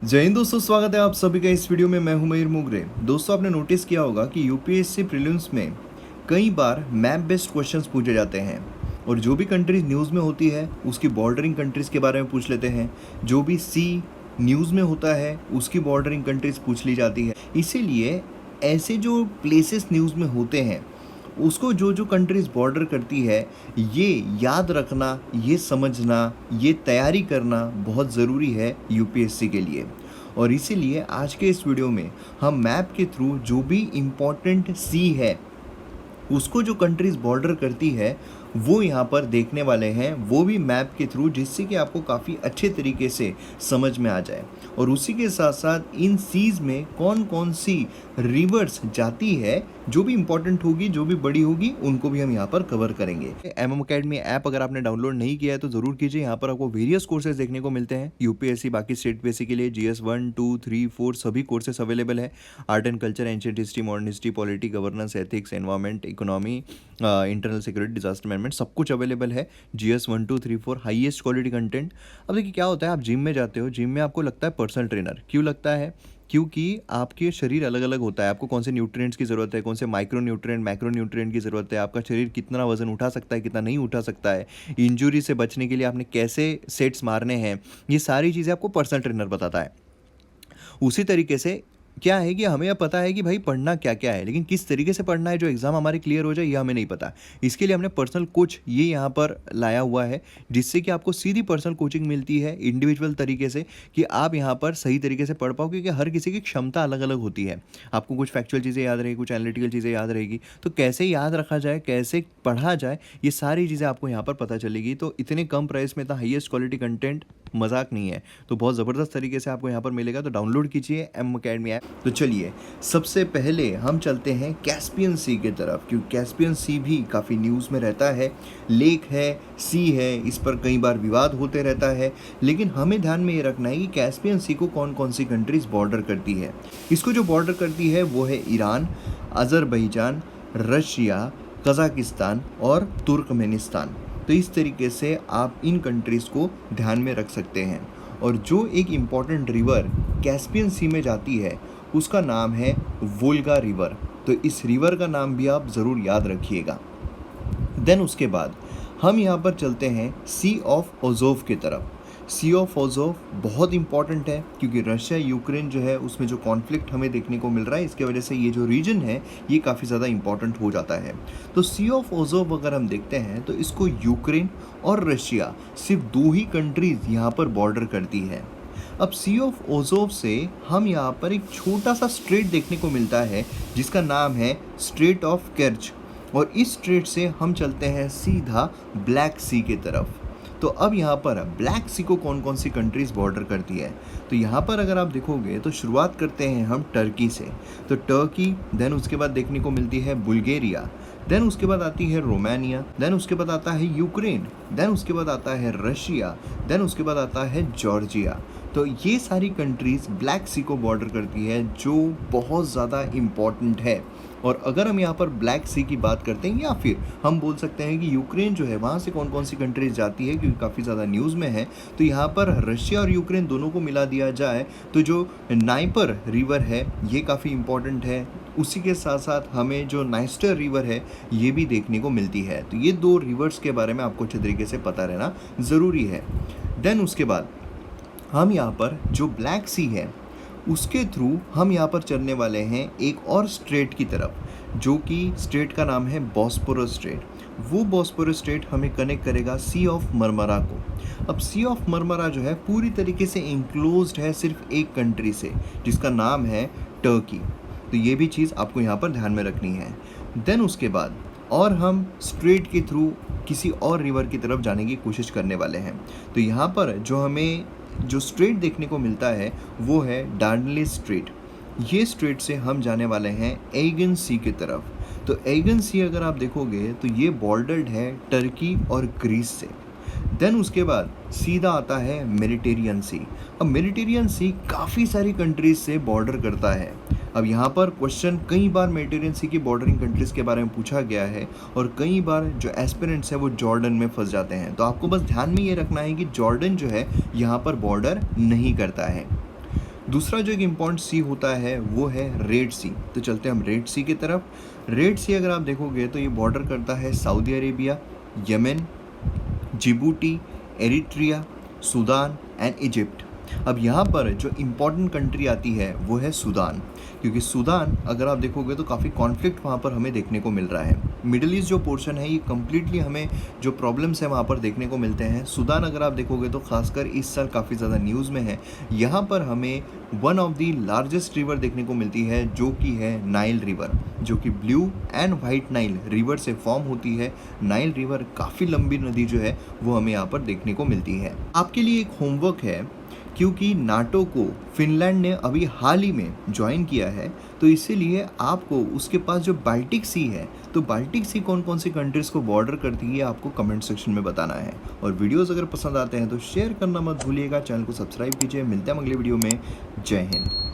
जय हिंद दोस्तों, स्वागत है आप सभी का इस वीडियो में। मैं हूं मयूर मुगरे। दोस्तों, आपने नोटिस किया होगा कि यूपीएससी प्रीलिम्स में कई बार मैप बेस्ड क्वेश्चंस पूछे जाते हैं और जो भी कंट्रीज न्यूज़ में होती है उसकी बॉर्डरिंग कंट्रीज़ के बारे में पूछ लेते हैं। जो भी सी न्यूज़ में होता है उसकी बॉर्डरिंग कंट्रीज़ पूछ ली जाती है। इसीलिए ऐसे जो प्लेसेस न्यूज़ में होते हैं उसको जो जो कंट्रीज़ बॉर्डर करती है, ये याद रखना, ये समझना, ये तैयारी करना बहुत ज़रूरी है यूपीएससी के लिए। और इसीलिए आज के इस वीडियो में हम मैप के थ्रू जो भी इम्पोर्टेंट सी है उसको जो कंट्रीज़ बॉर्डर करती है वो यहाँ पर देखने वाले हैं, वो भी मैप के थ्रू, जिससे कि आपको काफ़ी अच्छे तरीके से समझ में आ जाए। और उसी के साथ साथ इन सीज़ में कौन कौन सी रिवर्स जाती है, जो भी इंपॉर्टेंट होगी, जो भी बड़ी होगी, उनको भी हम यहाँ पर कवर करेंगे। MM अकेडमी ऐप अगर आपने डाउनलोड नहीं किया है तो ज़रूर कीजिए। यहाँ पर आपको वेरियस कोर्सेज देखने को मिलते हैं। यूपीएससी, बाकी स्टेट पीएससी के लिए GS 1, 2, 3, 4 सभी कोर्सेज अवेलेबल है। Art and culture, ancient history, modern history, polity, governance, ethics, environment, economy, internal security, disaster management, सब कुछ अवेलेबल है। GS 1, 2, 3, 4 highest quality content. अब देखिए क्या होता है, आप जिम में जाते हो, जिम में आपको लगता है पर्सनल ट्रेनर। क्यों लगता है? क्योंकि आपके शरीर अलग अलग होता है। आपको कौन से न्यूट्रिएंट्स की ज़रूरत है, कौन से माइक्रो न्यूट्रिएंट, मैक्रो न्यूट्रिएंट की ज़रूरत है, आपका शरीर कितना वजन उठा सकता है, कितना नहीं उठा सकता है, इंजरी से बचने के लिए आपने कैसे सेट्स मारने हैं, ये सारी चीज़ें आपको पर्सनल ट्रेनर बताता है। उसी तरीके से क्या है कि हमें अब पता है कि भाई पढ़ना क्या क्या है, लेकिन किस तरीके से पढ़ना है जो एग्ज़ाम हमारे क्लियर हो जाए ये हमें नहीं पता। इसके लिए हमने पर्सनल कोच ये यहाँ पर लाया हुआ है, जिससे कि आपको सीधी पर्सनल कोचिंग मिलती है इंडिविजुअल तरीके से, कि आप यहाँ पर सही तरीके से पढ़ पाओ। क्योंकि हर किसी की क्षमता अलग अलग होती है। आपको कुछ फैक्चुअल चीज़ें याद रहेगी, कुछ एनालिटिकल चीज़ें याद रहेगी, तो कैसे याद रखा जाए, कैसे पढ़ा जाए, ये सारी चीज़ें आपको यहाँ पर पता चलेगी। तो इतने कम प्राइस में इतना हाईएस्ट क्वालिटी कंटेंट मजाक नहीं है, तो बहुत ज़बरदस्त तरीके से आपको यहाँ पर मिलेगा। तो डाउनलोड कीजिए MM अकेडमी ऐप। तो चलिए, सबसे पहले हम चलते हैं कैस्पियन सी की तरफ, क्योंकि कैस्पियन सी भी काफ़ी न्यूज़ में रहता है। लेक है, सी है, इस पर कई बार विवाद होते रहता है, लेकिन हमें ध्यान में ये रखना है कि कैस्पियन सी को कौन कौन सी कंट्रीज बॉर्डर करती है। इसको जो बॉर्डर करती है वो है ईरान, अज़रबैजान, रशिया, कज़ाकिस्तान और तुर्कमेनिस्तान। तो इस तरीके से आप इन कंट्रीज़ को ध्यान में रख सकते हैं। और जो एक इम्पॉर्टेंट रिवर कैस्पियन सी में जाती है उसका नाम है वोल्गा रिवर। तो इस रिवर का नाम भी आप ज़रूर याद रखिएगा। देन उसके बाद हम यहाँ पर चलते हैं सी ऑफ ओज़ोव की तरफ। सी ऑफ ओज़ोव बहुत इंपॉर्टेंट है, क्योंकि रशिया यूक्रेन जो है उसमें जो कॉन्फ्लिक्ट हमें देखने को मिल रहा है, इसके वजह से ये जो रीजन है ये काफ़ी ज़्यादा इंपॉर्टेंट हो जाता है। तो सी ऑफ ओज़ोव अगर हम देखते हैं तो इसको यूक्रेन और रशिया, सिर्फ दो ही कंट्रीज़ यहाँ पर बॉर्डर करती है। अब सी ऑफ ओज़ोव से हम यहाँ पर एक छोटा सा स्ट्रेट देखने को मिलता है जिसका नाम है स्ट्रेट ऑफ केर्च, और इस स्ट्रेट से हम चलते हैं सीधा ब्लैक सी की तरफ। तो अब यहाँ पर ब्लैक सी को कौन कौन सी कंट्रीज़ बॉर्डर करती है, तो यहाँ पर अगर आप देखोगे तो शुरुआत करते हैं हम टर्की से। तो टर्की, देन उसके बाद देखने को मिलती है बुल्गारिया, देन उसके बाद आती है रोमानिया, देन उसके बाद आता है यूक्रेन, देन उसके बाद आता है रशिया, देन उसके बाद आता है जॉर्जिया। तो ये सारी कंट्रीज़ ब्लैक सी को बॉर्डर करती है, जो बहुत ज़्यादा इम्पॉर्टेंट है। और अगर हम यहाँ पर ब्लैक सी की बात करते हैं, या फिर हम बोल सकते हैं कि यूक्रेन जो है वहाँ से कौन कौन सी कंट्रीज जाती है, क्योंकि काफ़ी ज़्यादा न्यूज़ में है, तो यहाँ पर रशिया और यूक्रेन दोनों को मिला दिया जाए तो जो नाइपर रिवर है ये काफ़ी इम्पॉर्टेंट है। उसी के साथ साथ हमें जो नाइस्टर रिवर है ये भी देखने को मिलती है। तो ये दो रिवर्स के बारे में आपको अच्छे तरीके से पता रहना ज़रूरी है। देन उसके बाद हम यहाँ पर जो ब्लैक सी है उसके थ्रू हम यहाँ पर चलने वाले हैं एक और स्ट्रेट की तरफ, जो कि स्ट्रेट का नाम है बॉस्पोरस स्ट्रेट। वो बॉस्पोरस स्ट्रेट हमें कनेक्ट करेगा सी ऑफ मरमरा को। अब सी ऑफ मरमरा जो है पूरी तरीके से इंक्लोज्ड है सिर्फ एक कंट्री से, जिसका नाम है टर्की। तो ये भी चीज़ आपको यहाँ पर ध्यान में रखनी है। देन उसके बाद और हम स्ट्रेट के थ्रू किसी और रिवर की तरफ जाने की कोशिश करने वाले हैं। तो यहाँ पर जो हमें जो स्ट्रेट देखने को मिलता है वो है डार्डनलिस स्ट्रेट। ये स्ट्रेट से हम जाने वाले हैं एगन सी की तरफ। तो एगन सी अगर आप देखोगे तो ये बॉर्डर्ड है टर्की और ग्रीस से। देन उसके बाद सीधा आता है मेडिटेरियन सी। अब मेडिटेरियन सी काफ़ी सारी कंट्रीज से बॉर्डर करता है। अब यहाँ पर क्वेश्चन कई बार मेडिटेरियन सी की बॉर्डरिंग कंट्रीज़ के बारे में पूछा गया है, और कई बार जो एस्पिरेंट्स हैं वो जॉर्डन में फंस जाते हैं। तो आपको बस ध्यान में ये रखना है कि जॉर्डन जो है यहाँ पर बॉर्डर नहीं करता है। दूसरा जो एक इम्पॉर्टेंट सी होता है वो है रेड सी। तो चलते हैं हम रेड सी की तरफ। रेड सी अगर आप देखोगे तो ये बॉर्डर करता है Saudi Arabia, Yemen, Djibouti, Eritrea, Sudan and Egypt. अब यहाँ पर जो इम्पॉर्टेंट कंट्री आती है वो है सूडान, क्योंकि सूडान अगर आप देखोगे तो काफ़ी कॉन्फ्लिक्ट वहाँ पर हमें देखने को मिल रहा है। मिडिल ईस्ट जो पोर्शन है ये कम्प्लीटली हमें जो प्रॉब्लम्स है वहाँ पर देखने को मिलते हैं। सूडान अगर आप देखोगे तो खासकर इस साल काफ़ी ज़्यादा न्यूज़ में है। यहाँ पर हमें one of the largest river देखने को मिलती है जो कि है नाइल रिवर, जो कि blue and white Nile river से फॉर्म होती है। नाइल रिवर काफ़ी लंबी नदी जो है वो हमें यहाँ पर देखने को मिलती है। आपके लिए एक होमवर्क है, क्योंकि नाटो को फिनलैंड ने अभी हाल ही में ज्वाइन किया है, तो इसीलिए आपको उसके पास जो बाल्टिक सी है, तो बाल्टिक सी कौन कौन सी कंट्रीज़ को बॉर्डर करती है आपको कमेंट सेक्शन में बताना है। और वीडियोस अगर पसंद आते हैं तो शेयर करना मत भूलिएगा, चैनल को सब्सक्राइब कीजिए। मिलते हैं अगले वीडियो में। जय हिंद।